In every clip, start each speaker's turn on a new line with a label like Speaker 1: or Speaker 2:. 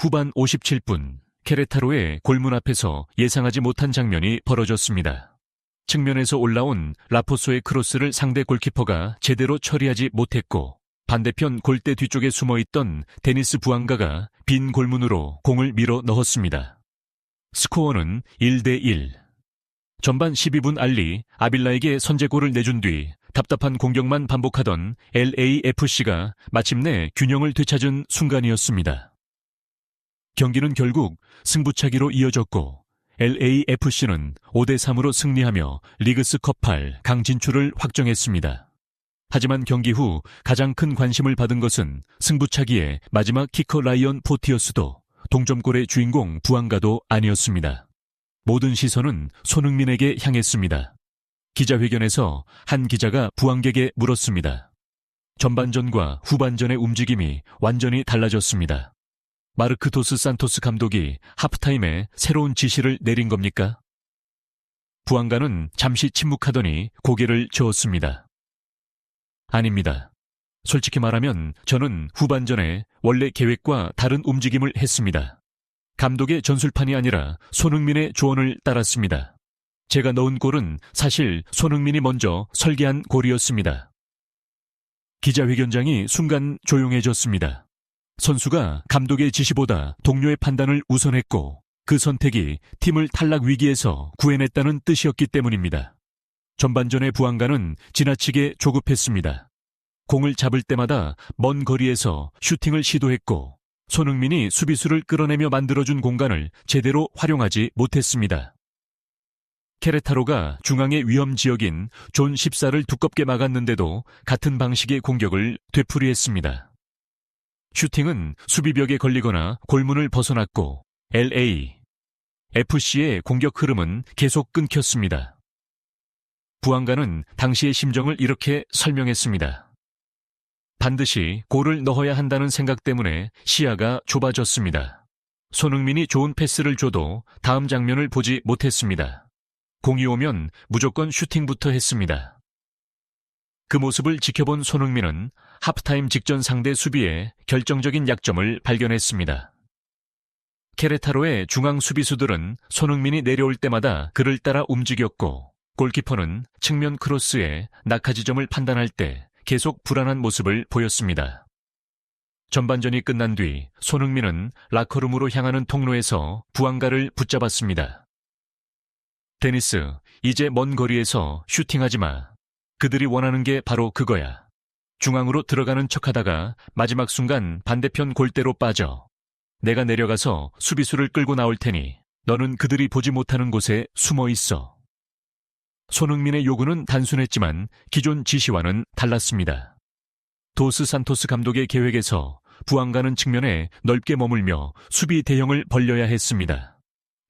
Speaker 1: 후반 57분, 케레타로의 골문 앞에서 예상하지 못한 장면이 벌어졌습니다. 측면에서 올라온 라포소의 크로스를 상대 골키퍼가 제대로 처리하지 못했고 반대편 골대 뒤쪽에 숨어있던 데니스 부앙가가 빈 골문으로 공을 밀어 넣었습니다. 스코어는 1대1. 전반 12분 알리 아빌라에게 선제골을 내준 뒤 답답한 공격만 반복하던 LAFC가 마침내 균형을 되찾은 순간이었습니다. 경기는 결국 승부차기로 이어졌고 LAFC는 5대3으로 승리하며 리그스컵 8 강진출을 확정했습니다. 하지만 경기 후 가장 큰 관심을 받은 것은 승부차기의 마지막 키커 라이언 포티어스도 동점골의 주인공 부앙가도 아니었습니다. 모든 시선은 손흥민에게 향했습니다. 기자회견에서 한 기자가 부앙에게 물었습니다. 전반전과 후반전의 움직임이 완전히 달라졌습니다. 마르크 도스 산토스 감독이 하프타임에 새로운 지시를 내린 겁니까? 부앙가는 잠시 침묵하더니 고개를 저었습니다. 아닙니다. 솔직히 말하면 저는 후반전에 원래 계획과 다른 움직임을 했습니다. 감독의 전술판이 아니라 손흥민의 조언을 따랐습니다. 제가 넣은 골은 사실 손흥민이 먼저 설계한 골이었습니다. 기자회견장이 순간 조용해졌습니다. 선수가 감독의 지시보다 동료의 판단을 우선했고 그 선택이 팀을 탈락 위기에서 구해냈다는 뜻이었기 때문입니다. 전반전의 부앙가는 지나치게 조급했습니다. 공을 잡을 때마다 먼 거리에서 슈팅을 시도했고 손흥민이 수비수를 끌어내며 만들어준 공간을 제대로 활용하지 못했습니다. 케레타로가 중앙의 위험 지역인 존 14를 두껍게 막았는데도 같은 방식의 공격을 되풀이했습니다. 슈팅은 수비벽에 걸리거나 골문을 벗어났고 LAFC의 공격 흐름은 계속 끊겼습니다. 부앙가는 당시의 심정을 이렇게 설명했습니다. 반드시 골을 넣어야 한다는 생각 때문에 시야가 좁아졌습니다. 손흥민이 좋은 패스를 줘도 다음 장면을 보지 못했습니다. 공이 오면 무조건 슈팅부터 했습니다. 그 모습을 지켜본 손흥민은 하프타임 직전 상대 수비에 결정적인 약점을 발견했습니다. 케레타로의 중앙 수비수들은 손흥민이 내려올 때마다 그를 따라 움직였고 골키퍼는 측면 크로스에 낙하 지점을 판단할 때 계속 불안한 모습을 보였습니다. 전반전이 끝난 뒤 손흥민은 라커룸으로 향하는 통로에서 부앙가를 붙잡았습니다. 데니스, 이제 먼 거리에서 슈팅하지 마. 그들이 원하는 게 바로 그거야. 중앙으로 들어가는 척하다가 마지막 순간 반대편 골대로 빠져. 내가 내려가서 수비수를 끌고 나올 테니 너는 그들이 보지 못하는 곳에 숨어 있어. 손흥민의 요구는 단순했지만 기존 지시와는 달랐습니다. 도스 산토스 감독의 계획에서 부앙가는 측면에 넓게 머물며 수비 대형을 벌려야 했습니다.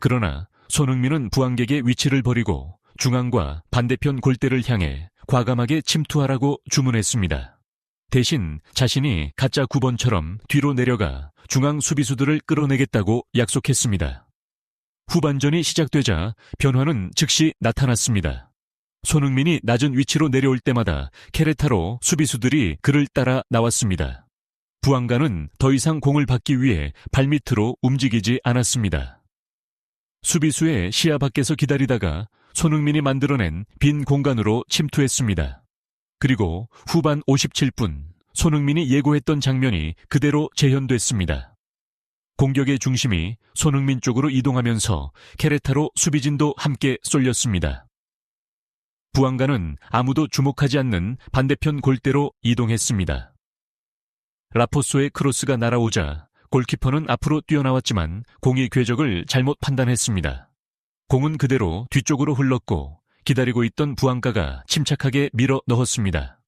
Speaker 1: 그러나 손흥민은 부앙객의 위치를 버리고 중앙과 반대편 골대를 향해 과감하게 침투하라고 주문했습니다. 대신 자신이 가짜 9번처럼 뒤로 내려가 중앙 수비수들을 끌어내겠다고 약속했습니다. 후반전이 시작되자 변화는 즉시 나타났습니다. 손흥민이 낮은 위치로 내려올 때마다 케레타로 수비수들이 그를 따라 나왔습니다. 부앙가는 더 이상 공을 받기 위해 발밑으로 움직이지 않았습니다. 수비수의 시야 밖에서 기다리다가 손흥민이 만들어낸 빈 공간으로 침투했습니다. 그리고 후반 57분 손흥민이 예고했던 장면이 그대로 재현됐습니다. 공격의 중심이 손흥민 쪽으로 이동하면서 케레타로 수비진도 함께 쏠렸습니다. 부앙가는 아무도 주목하지 않는 반대편 골대로 이동했습니다. 라포소의 크로스가 날아오자 골키퍼는 앞으로 뛰어나왔지만 공의 궤적을 잘못 판단했습니다. 공은 그대로 뒤쪽으로 흘렀고 기다리고 있던 부앙가가 침착하게 밀어 넣었습니다.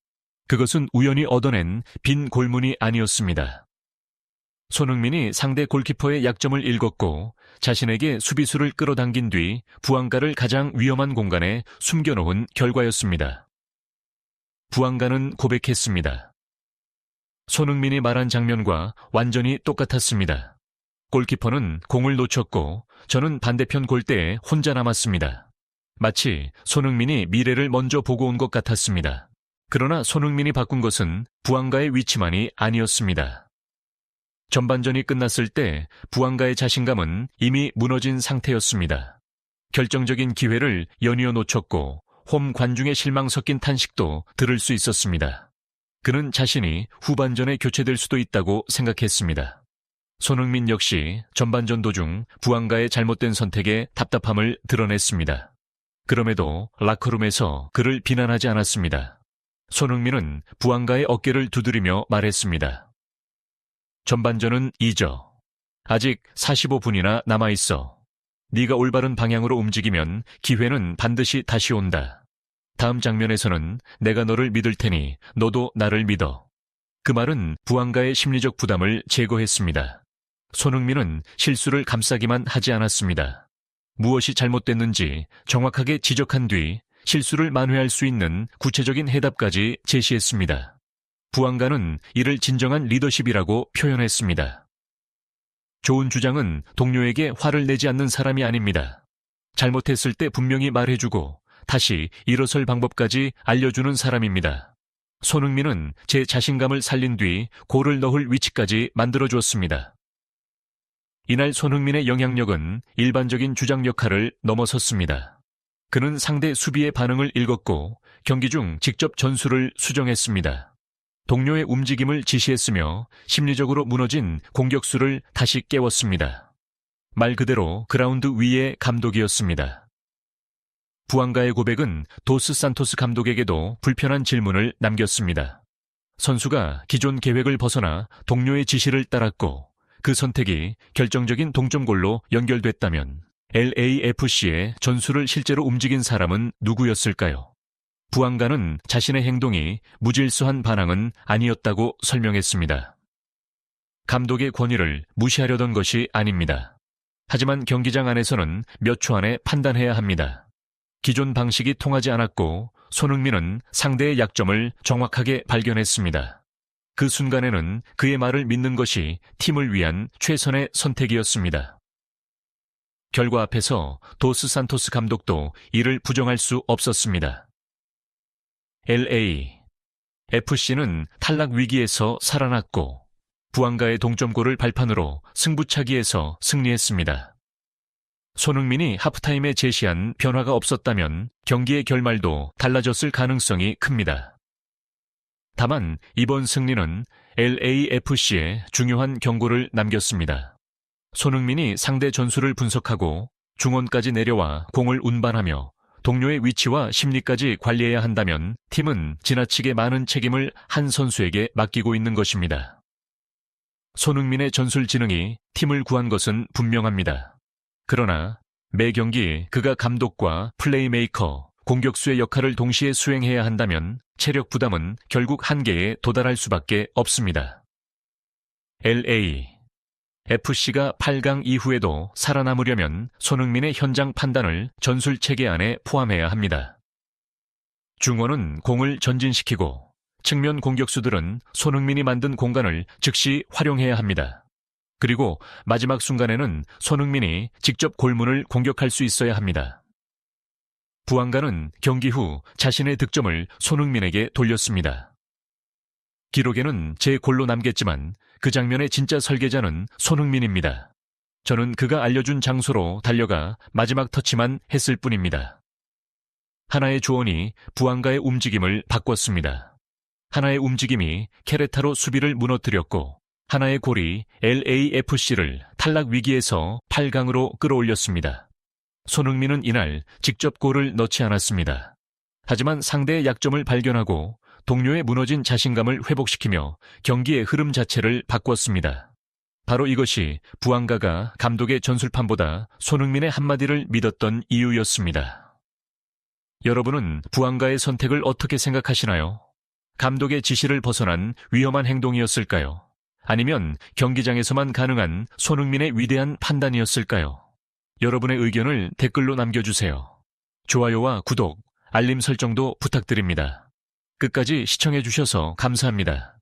Speaker 1: 그것은 우연히 얻어낸 빈 골문이 아니었습니다. 손흥민이 상대 골키퍼의 약점을 읽었고 자신에게 수비수를 끌어당긴 뒤 부앙가를 가장 위험한 공간에 숨겨놓은 결과였습니다. 부앙가는 고백했습니다. 손흥민이 말한 장면과 완전히 똑같았습니다. 골키퍼는 공을 놓쳤고 저는 반대편 골대에 혼자 남았습니다. 마치 손흥민이 미래를 먼저 보고 온 것 같았습니다. 그러나 손흥민이 바꾼 것은 부앙가의 위치만이 아니었습니다. 전반전이 끝났을 때 부안가의 자신감은 이미 무너진 상태였습니다. 결정적인 기회를 연이어 놓쳤고 홈 관중의 실망 섞인 탄식도 들을 수 있었습니다. 그는 자신이 후반전에 교체될 수도 있다고 생각했습니다. 손흥민 역시 전반전 도중 부안가의 잘못된 선택에 답답함을 드러냈습니다. 그럼에도 라커룸에서 그를 비난하지 않았습니다. 손흥민은 부안가의 어깨를 두드리며 말했습니다. 전반전은 잊어. 아직 45분이나 남아있어. 네가 올바른 방향으로 움직이면 기회는 반드시 다시 온다. 다음 장면에서는 내가 너를 믿을 테니 너도 나를 믿어. 그 말은 부안가의 심리적 부담을 제거했습니다. 손흥민은 실수를 감싸기만 하지 않았습니다. 무엇이 잘못됐는지 정확하게 지적한 뒤 실수를 만회할 수 있는 구체적인 해답까지 제시했습니다. 부안가는 이를 진정한 리더십이라고 표현했습니다. 좋은 주장은 동료에게 화를 내지 않는 사람이 아닙니다. 잘못했을 때 분명히 말해주고 다시 일어설 방법까지 알려주는 사람입니다. 손흥민은 제 자신감을 살린 뒤 골을 넣을 위치까지 만들어주었습니다. 이날 손흥민의 영향력은 일반적인 주장 역할을 넘어섰습니다. 그는 상대 수비의 반응을 읽었고 경기 중 직접 전술을 수정했습니다. 동료의 움직임을 지시했으며 심리적으로 무너진 공격수를 다시 깨웠습니다. 말 그대로 그라운드 위의 감독이었습니다. 부안가의 고백은 도스 산토스 감독에게도 불편한 질문을 남겼습니다. 선수가 기존 계획을 벗어나 동료의 지시를 따랐고 그 선택이 결정적인 동점골로 연결됐다면 LAFC의 전술을 실제로 움직인 사람은 누구였을까요? 부안가는 자신의 행동이 무질서한 반항은 아니었다고 설명했습니다. 감독의 권위를 무시하려던 것이 아닙니다. 하지만 경기장 안에서는 몇 초 안에 판단해야 합니다. 기존 방식이 통하지 않았고 손흥민은 상대의 약점을 정확하게 발견했습니다. 그 순간에는 그의 말을 믿는 것이 팀을 위한 최선의 선택이었습니다. 결과 앞에서 도스 산토스 감독도 이를 부정할 수 없었습니다. LAFC는 탈락 위기에서 살아났고 부안가의 동점골을 발판으로 승부차기에서 승리했습니다. 손흥민이 하프타임에 제시한 변화가 없었다면 경기의 결말도 달라졌을 가능성이 큽니다. 다만 이번 승리는 LAFC에 중요한 경고를 남겼습니다. 손흥민이 상대 전술을 분석하고 중원까지 내려와 공을 운반하며 동료의 위치와 심리까지 관리해야 한다면 팀은 지나치게 많은 책임을 한 선수에게 맡기고 있는 것입니다. 손흥민의 전술 지능이 팀을 구한 것은 분명합니다. 그러나 매 경기 그가 감독과 플레이메이커, 공격수의 역할을 동시에 수행해야 한다면 체력 부담은 결국 한계에 도달할 수밖에 없습니다. LAFC가 8강 이후에도 살아남으려면 손흥민의 현장 판단을 전술 체계 안에 포함해야 합니다. 중원은 공을 전진시키고 측면 공격수들은 손흥민이 만든 공간을 즉시 활용해야 합니다. 그리고 마지막 순간에는 손흥민이 직접 골문을 공격할 수 있어야 합니다. 부안가는 경기 후 자신의 득점을 손흥민에게 돌렸습니다. 기록에는 제 골로 남겠지만 그 장면의 진짜 설계자는 손흥민입니다. 저는 그가 알려준 장소로 달려가 마지막 터치만 했을 뿐입니다. 하나의 조언이 부안가의 움직임을 바꿨습니다. 하나의 움직임이 케레타로 수비를 무너뜨렸고 하나의 골이 LAFC를 탈락 위기에서 8강으로 끌어올렸습니다. 손흥민은 이날 직접 골을 넣지 않았습니다. 하지만 상대의 약점을 발견하고 동료의 무너진 자신감을 회복시키며 경기의 흐름 자체를 바꿨습니다. 바로 이것이 부안가가 감독의 전술판보다 손흥민의 한마디를 믿었던 이유였습니다. 여러분은 부안가의 선택을 어떻게 생각하시나요? 감독의 지시를 벗어난 위험한 행동이었을까요? 아니면 경기장에서만 가능한 손흥민의 위대한 판단이었을까요? 여러분의 의견을 댓글로 남겨주세요. 좋아요와 구독, 알림 설정도 부탁드립니다. 끝까지 시청해주셔서 감사합니다.